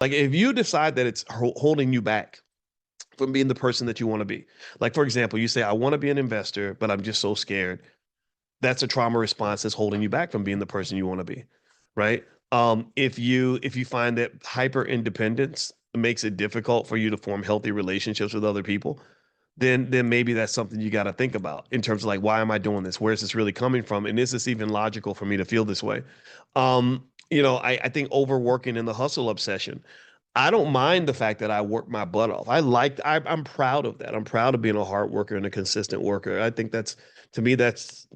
Like if you decide that it's holding you back from being the person that you want to be. Like for example, you say I want to be an investor, but I'm just so scared. That's a trauma response that's holding you back from being the person you want to be, right? If you find that hyper independence makes it difficult for you to form healthy relationships with other people, then maybe that's something you got to think about in terms of like, why am I doing this? Where is this really coming from? And is this even logical for me to feel this way? I think overworking and the hustle obsession. I don't mind the fact that I work my butt off. I'm proud of that. I'm proud of being a hard worker and a consistent worker. I think that's to me that's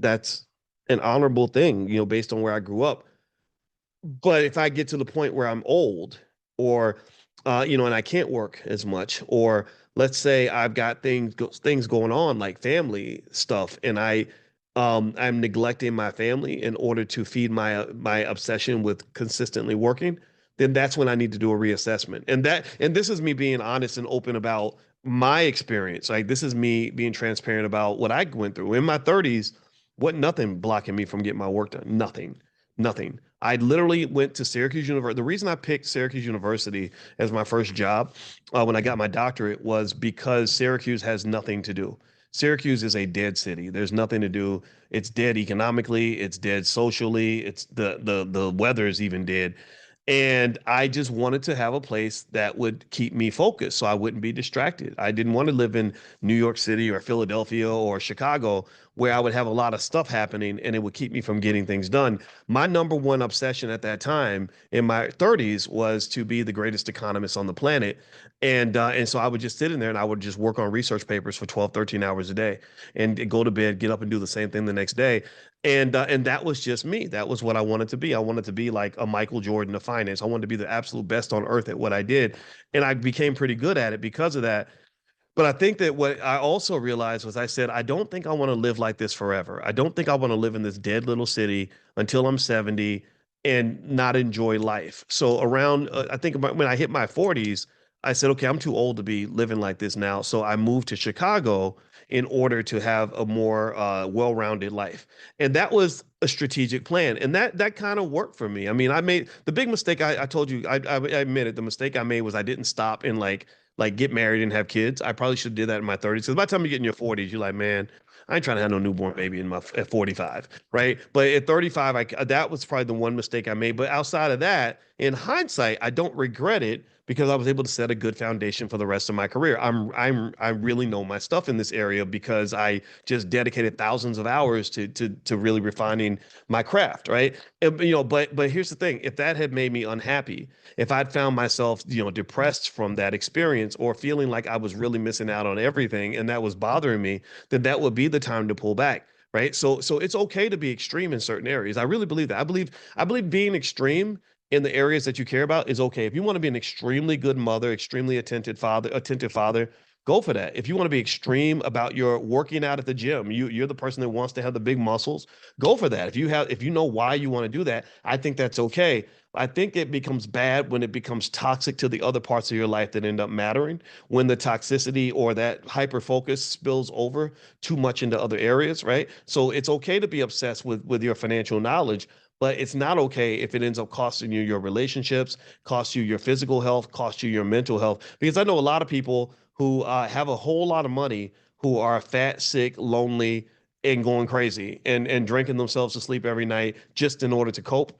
an honorable thing, based on where I grew up. But if I get to the point where I'm old or and I can't work as much, or let's say I've got things going on like family stuff, and I'm neglecting my family in order to feed my obsession with consistently working, then that's when I need to do a reassessment. And this is me being honest and open about my experience. Like this is me being transparent about what I went through in my 30s. What Nothing blocking me from getting my work done. Nothing. Nothing. I literally went to Syracuse University. The reason I picked Syracuse University as my first job when I got my doctorate was because Syracuse has nothing to do. Syracuse is a dead city. There's nothing to do. It's dead economically. It's dead socially. It's the weather is even dead. And I just wanted to have a place that would keep me focused so I wouldn't be distracted. I didn't want to live in New York City or Philadelphia or Chicago where I would have a lot of stuff happening and it would keep me from getting things done. My number one obsession at that time in my 30s was to be the greatest economist on the planet. And so I would just sit in there and I would just work on research papers for 12, 13 hours a day and go to bed, get up and do the same thing the next day. And that was just me. That was what I wanted to be. I wanted to be like a Michael Jordan of finance. I wanted to be the absolute best on earth at what I did. And I became pretty good at it because of that. But I think that what I also realized was I said, I don't think I want to live like this forever. I don't think I want to live in this dead little city until I'm 70 and not enjoy life. So around, I think when I hit my 40s, I said, okay, I'm too old to be living like this now. So I moved to Chicago in order to have a more well-rounded life. And that was a strategic plan. And that kind of worked for me. I mean, I made the big mistake. I told you, I admit it. The mistake I made was I didn't stop and like get married and have kids. I probably should have did that in my 30s. Because by the time you get in your 40s, you're like, man, I ain't trying to have no newborn baby at 45, right? But at 35, that was probably the one mistake I made. But outside of that, in hindsight, I don't regret it because I was able to set a good foundation for the rest of my career. I really know my stuff in this area because I just dedicated thousands of hours to really refining my craft, right? But here's the thing: if that had made me unhappy, if I'd found myself, depressed from that experience or feeling like I was really missing out on everything and that was bothering me, then that would be the time to pull back. Right. So it's okay to be extreme in certain areas. I really believe that. I believe being extreme in the areas that you care about is okay. If you want to be an extremely good mother, extremely attentive father, go for that. If you want to be extreme about your working out at the gym, you're the person that wants to have the big muscles, go for that. If you know why you want to do that, I think that's okay. I think it becomes bad when it becomes toxic to the other parts of your life that end up mattering, when the toxicity or that hyper focus spills over too much into other areas, right? So it's okay to be obsessed with your financial knowledge, but it's not okay if it ends up costing you your relationships, cost you your physical health, cost you your mental health. Because I know a lot of people who have a whole lot of money who are fat, sick, lonely, and going crazy and drinking themselves to sleep every night just in order to cope.